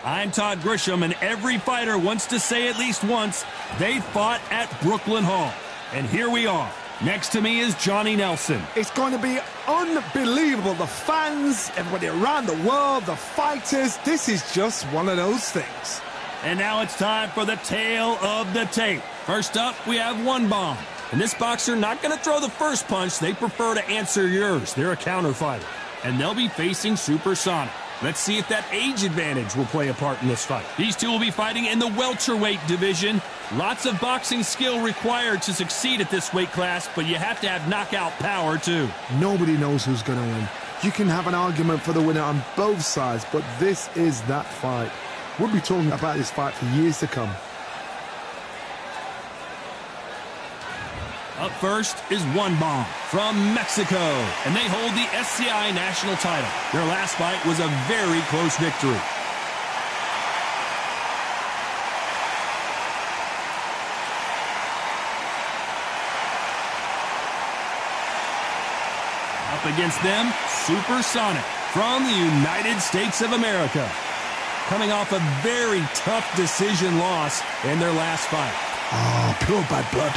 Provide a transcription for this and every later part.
I'm Todd Grisham, and every fighter wants to say at least once they fought at Brooklyn Hall. And here we are. Next to me is Johnny Nelson. It's going to be unbelievable. The fans, everybody around the world, the fighters. This is just one of those things. And now it's time for the tale of the tape. First up, we have one bomb. And this boxer not going to throw the first punch. They prefer to answer yours. They're a counter fighter. And they'll be facing Supersonic. Let's see if that age advantage will play a part in this fight. These two will be fighting in the welterweight division. Lots of boxing skill required to succeed at this weight class, but you have to have knockout power too. Nobody knows who's going to win. You can have an argument for the winner on both sides, but this is that fight. We'll be talking about this fight for years to come. Up first is one bomb from Mexico, and they hold the SCI national title. Their last fight was a very close victory. Up against them, Supersonic from the United States of America, coming off a very tough decision loss in their last fight. Oh, pure bad blood.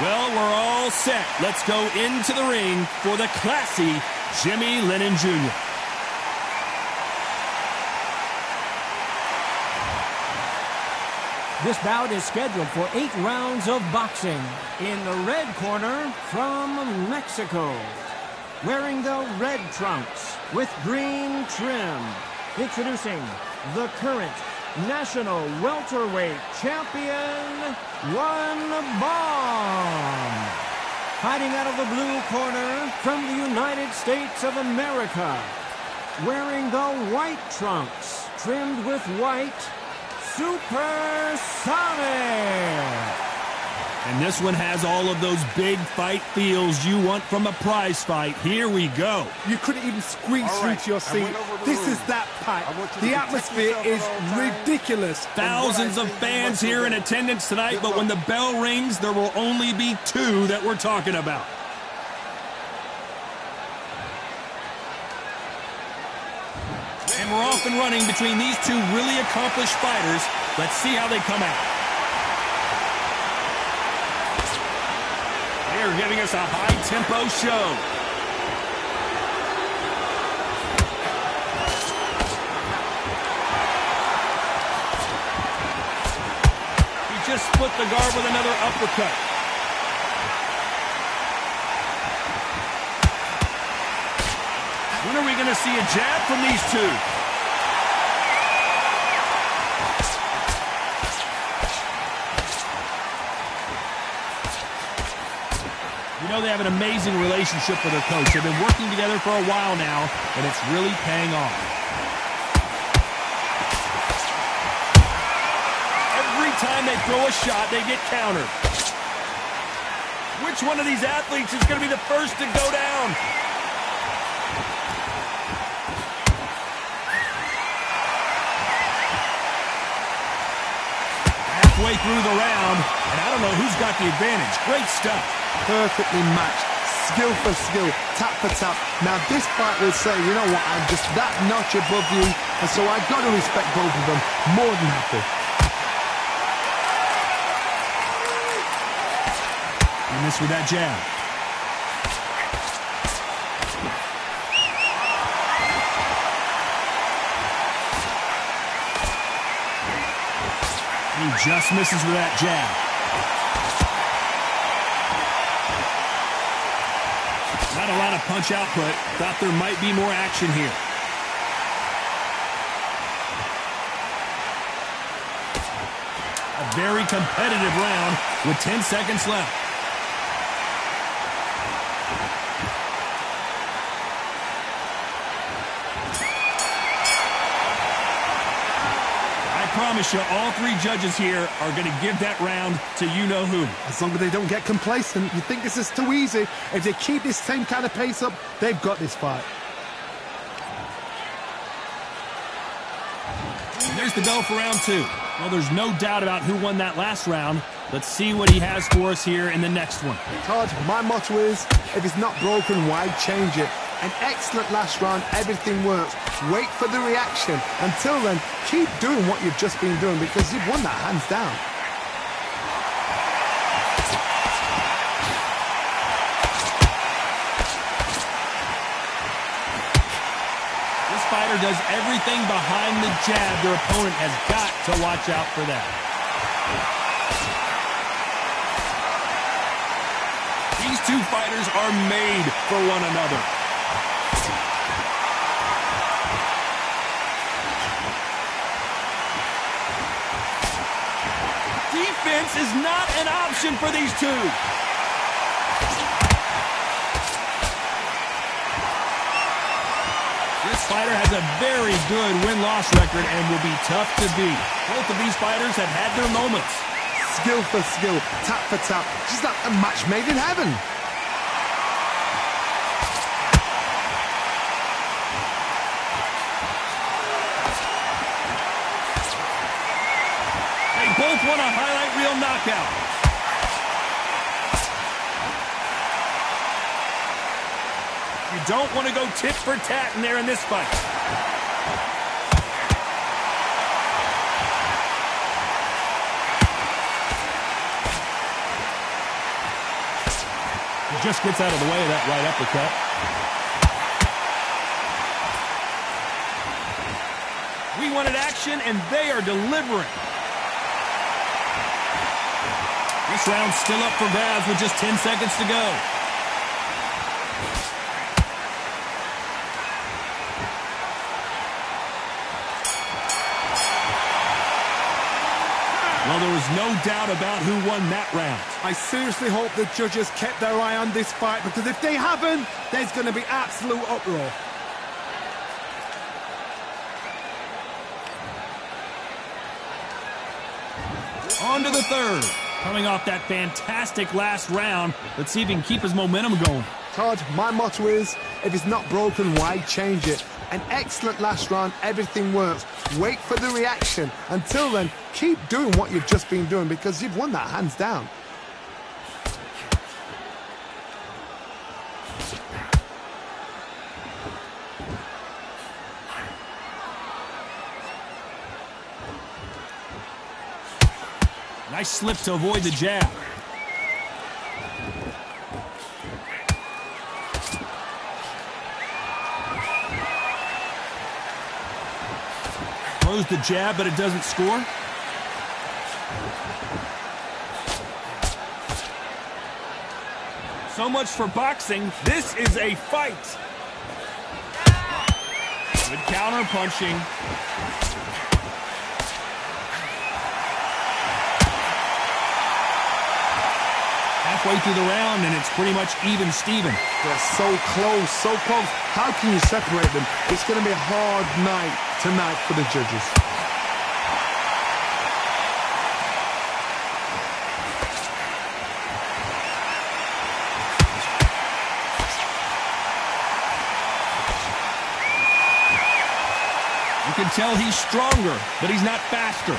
Well, we're all set. Let's go into the ring for the classy Jimmy Lennon Jr. This bout is scheduled for 8 rounds of boxing. In the red corner, from Mexico, wearing the red trunks with green trim, introducing the current national welterweight champion, One Bomb. Fighting out of the blue corner from the United States of America, wearing the white trunks, trimmed with white, Supersonic. And this one has all of those big fight feels you want from a prize fight. Here we go. You couldn't even squeeze through to your seat. This is that pack. The atmosphere is ridiculous. Thousands of fans here in attendance tonight, but when the bell rings, there will only be 2 that we're talking about. And we're off and running between these 2 really accomplished fighters. Let's see how they come out. They're giving us a high-tempo show. He just split the guard with another uppercut. When are we going to see a jab from these 2? You know they have an amazing relationship with their coach. They've been working together for a while now, and it's really paying off. Every time they throw a shot, they get countered. Which one of these athletes is going to be the first to go down? Halfway through the round, and I don't know who's got the advantage. Great stuff. Perfectly matched, skill for skill, tap for tap. Now this fight will say, you know what, I'm just that notch above you, and so I've got to respect both of them. More than happy. And this with that jab. He just misses with that jab. Not a lot of punch output. Thought there might be more action here. A very competitive round with 10 seconds left. I promise you, all 3 judges here are going to give that round to you-know-who. As long as they don't get complacent, you think this is too easy. If they keep this same kind of pace up, they've got this fight. And there's the bell for round 2. Well, there's no doubt about who won that last round. Let's see what he has for us here in the next one. Todd, my motto is, if it's not broken, why change it? An excellent last round, everything works. Wait for the reaction. Until then, keep doing what you've just been doing because you've won that hands down. This fighter does everything behind the jab. Their opponent has got to watch out for that. These two fighters are made for one another. Defense is not an option for these two. This fighter has a very good win-loss record and will be tough to beat. Both of these fighters have had their moments. Skill for skill, tap for tap, just like a match made in heaven. They both want a highlight reel knockout. You don't want to go tit for tat in there in this fight. He just gets out of the way of that right uppercut. We wanted action, and they are delivering. This round's still up for grabs with just 10 seconds to go. Well, there was no doubt about who won that round. I seriously hope the judges kept their eye on this fight because if they haven't, there's going to be absolute uproar. On to the third. Coming off that fantastic last round, let's see if he can keep his momentum going. Todd, my motto is, if it's not broken, why change it? An excellent last round, everything works. Wait for the reaction. Until then, keep doing what you've just been doing because you've won that hands down. Nice slip to avoid the jab. Throws the jab, but it doesn't score. So much for boxing. This is a fight. Good counter punching. Halfway through the round, and it's pretty much even Steven. They're so close, so close. How can you separate them? It's going to be a hard night tonight for the judges. You can tell he's stronger, but he's not faster.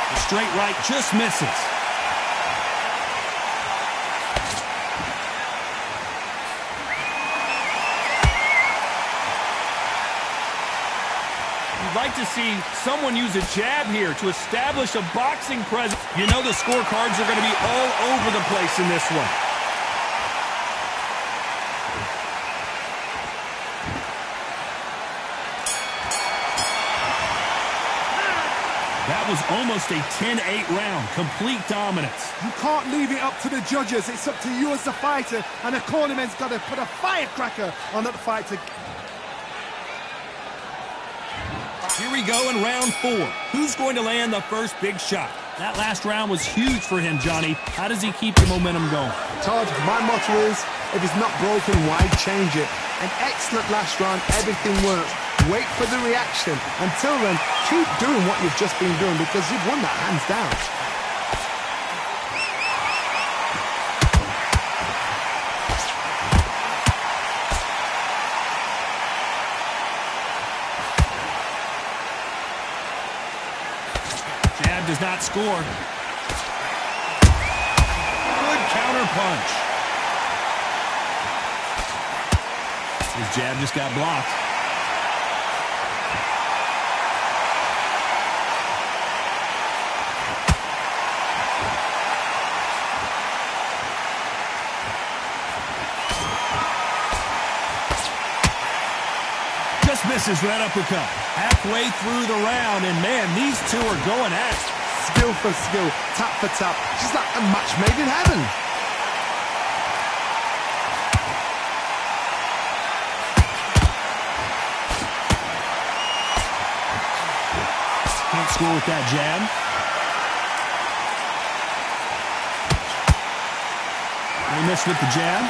The straight right just misses. You'd like to see someone use a jab here to establish a boxing presence. You know the scorecards are going to be all over the place in this one. That was almost a 10-8 round. Complete dominance. You can't leave it up to the judges. It's up to you as the fighter, and the cornerman's got to put a firecracker on that fight. Here we go in round 4. Who's going to land the first big shot? That last round was huge for him, Johnny. How does he keep the momentum going? Todd, my motto is, if it's not broken, why change it? An excellent last round, everything works. Wait for the reaction. Until then, keep doing what you've just been doing because you've won that hands down. Jab does not score. Good counter punch. His jab just got blocked. Just misses that uppercut. Halfway through the round, and man, these two are going at it. Skill for skill, tap for tap. Just like a match made in heaven. Can't score with that jab. They missed with the jab.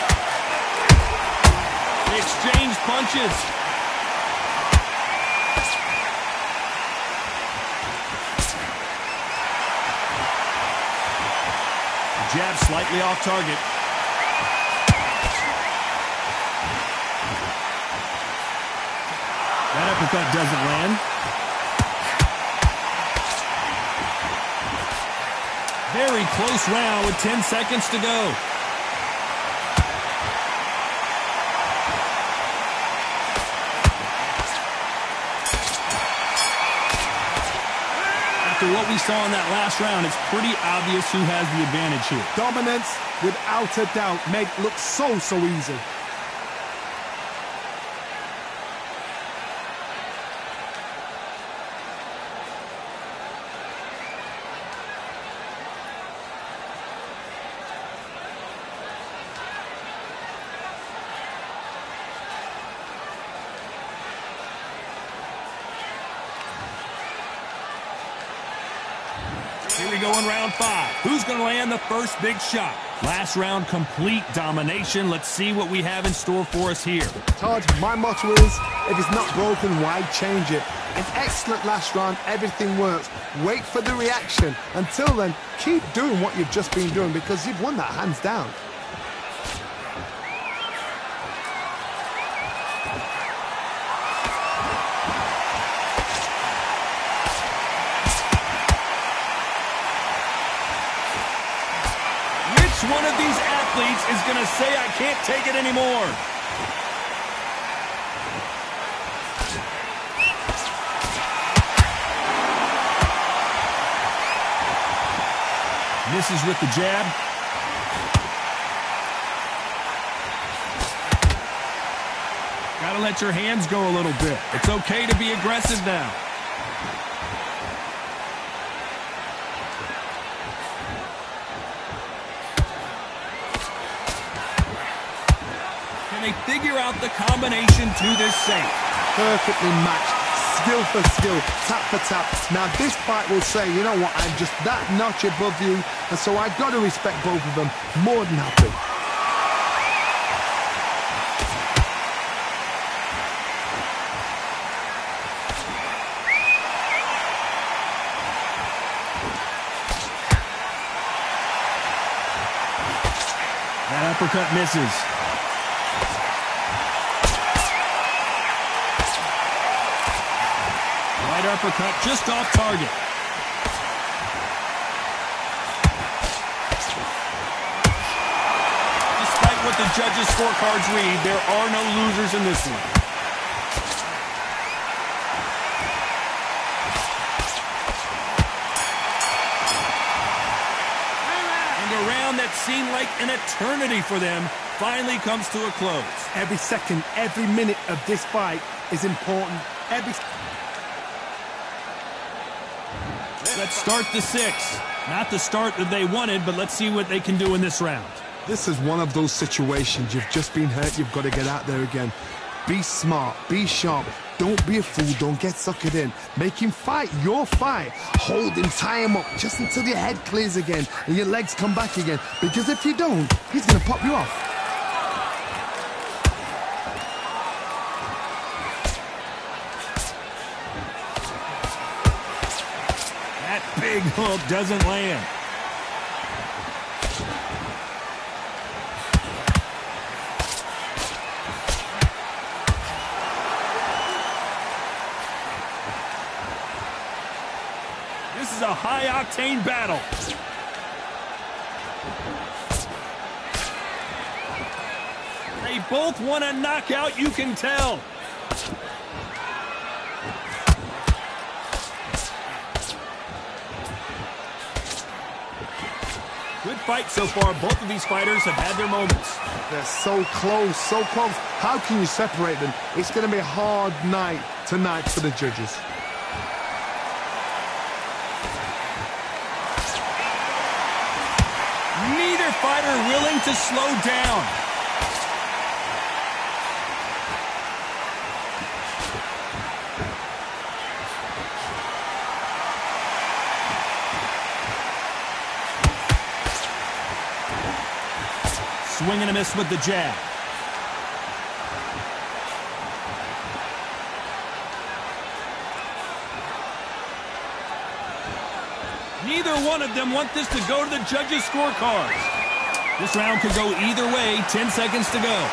They exchanged punches. Jab slightly off target. That uppercut doesn't land. Very close round with 10 seconds to go. After what we saw in that last round, it's pretty obvious who has the advantage here. Dominance, without a doubt, made it look so easy. Here we go in round 5. Who's going to land the first big shot? Last round, complete domination. Let's see what we have in store for us here. Todd, my motto is, if it's not broken, why change it? An excellent last round, everything works. Wait for the reaction. Until then, keep doing what you've just been doing because you've won that hands down. One of these athletes is going to say, I can't take it anymore. Misses with the jab. Gotta let your hands go a little bit. It's okay to be aggressive now. They figure out the combination to this safe. Perfectly matched, skill for skill, tap for tap. Now this fight will say, you know what, I'm just that notch above you, and so I've got to respect both of them. More than happy. That uppercut misses. Right uppercut just off target. Despite what the judges' scorecards read, there are no losers in this one. And a round that seemed like an eternity for them finally comes to a close. Every second, every minute of this fight is important. Let's start the 6th. Not the start that they wanted, but let's see what they can do in this round. This is one of those situations. You've just been hurt. You've got to get out there again. Be smart. Be sharp. Don't be a fool. Don't get suckered in. Make him fight your fight. Hold him. Tie him up just until your head clears again and your legs come back again. Because if you don't, he's going to pop you off. Big hook doesn't land. This is a high-octane battle. They both want a knockout, you can tell. Good fight so far. Both of these fighters have had their moments. They're so close, so close. How can you separate them? It's going to be a hard night tonight for the judges. Neither fighter willing to slow down. Swing and a miss with the jab. Neither one of them want this to go to the judges' scorecards. This round could go either way. 10 seconds to go.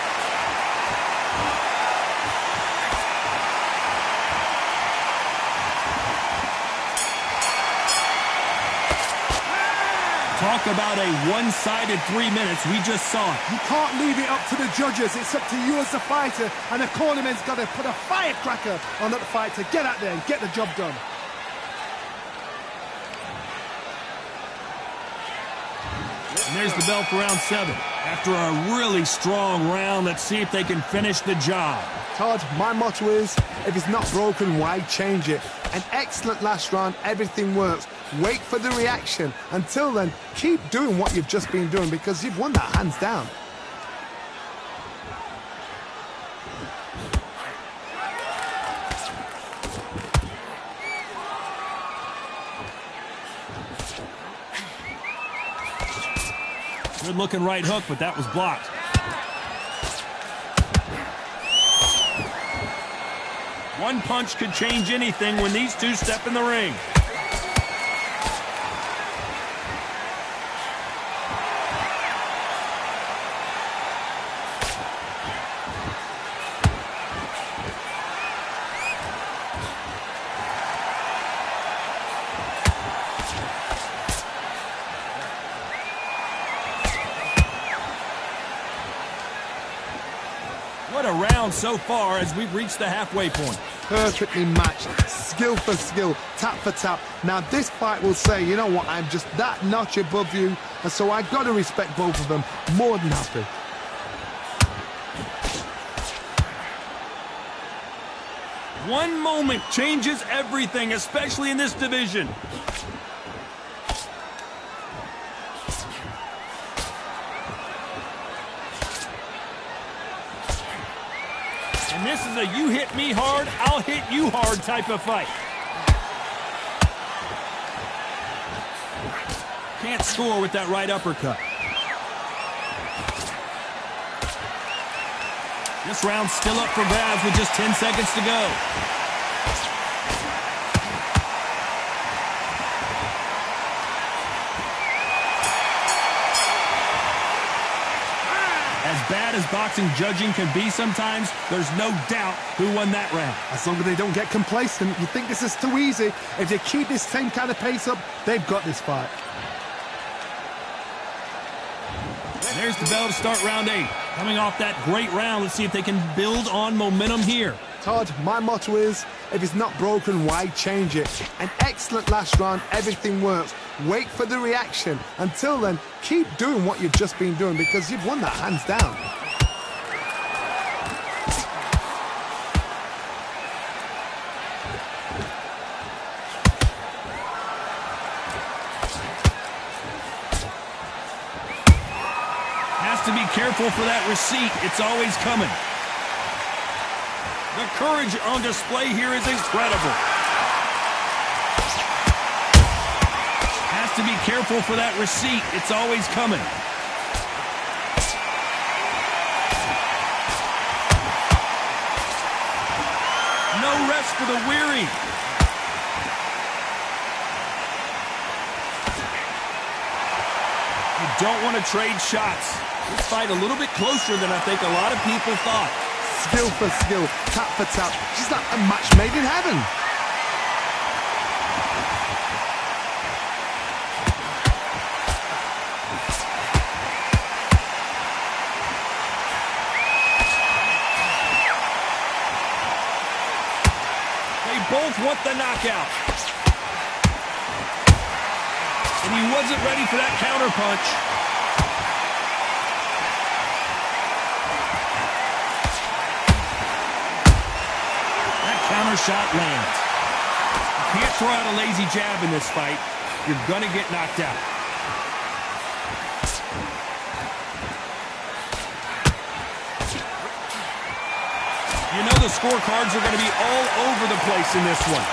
Talk about a one-sided 3 minutes. We just saw it. You can't leave it up to the judges. It's up to you as the fighter, and the cornerman's got to put a firecracker on that fight to get out there and get the job done. And there's the bell for round 7. After a really strong round, let's see if they can finish the job. Todd, my motto is, if it's not broken, why change it? An excellent last round, everything works. Wait for the reaction. Until then, keep doing what you've just been doing because you've won that hands down. Good looking right hook, but that was blocked. One punch could change anything when these two step in the ring. What a round so far as we've reached the halfway point. Perfectly matched, skill for skill, tap for tap. Now this fight will say, you know what, I'm just that notch above you, and so I've got to respect both of them. More than happy. One moment changes everything, especially in this division. And this is a you hit me hard, I'll hit you hard type of fight. Can't score with that right uppercut. This round's still up for grabs with just 10 seconds to go. As bad as boxing judging can be sometimes, there's no doubt who won that round. As long as they don't get complacent, you think this is too easy. If they keep this same kind of pace up, they've got this fight. There's the bell to start round 8. Coming off that great round, let's see if they can build on momentum here. Todd, my motto is, if it's not broken, why change it? An excellent last round, everything works. Wait for the reaction. Until then, keep doing what you've just been doing because you've won that hands down. To be careful for that receipt. It's always coming. The courage on display here is incredible. Has to be careful for that receipt. It's always coming. No rest for the weary. You don't want to trade shots. This fight a little bit closer than I think a lot of people thought. Skill for skill, tap for tap. Just like a match made in heaven. both want the knockout. And he wasn't ready for that counter punch. That counter shot lands. You can't throw out a lazy jab in this fight. You're going to get knocked out. You know the scorecards are going to be all over the place in this one.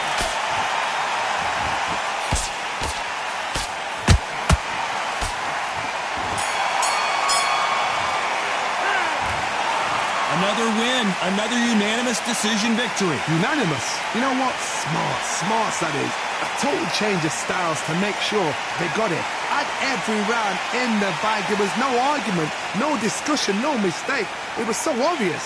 Another win, another unanimous decision victory. Unanimous? You know what? Smart that is. A total change of styles to make sure they got it. At every round in the bag, there was no argument, no discussion, no mistake. It was so obvious.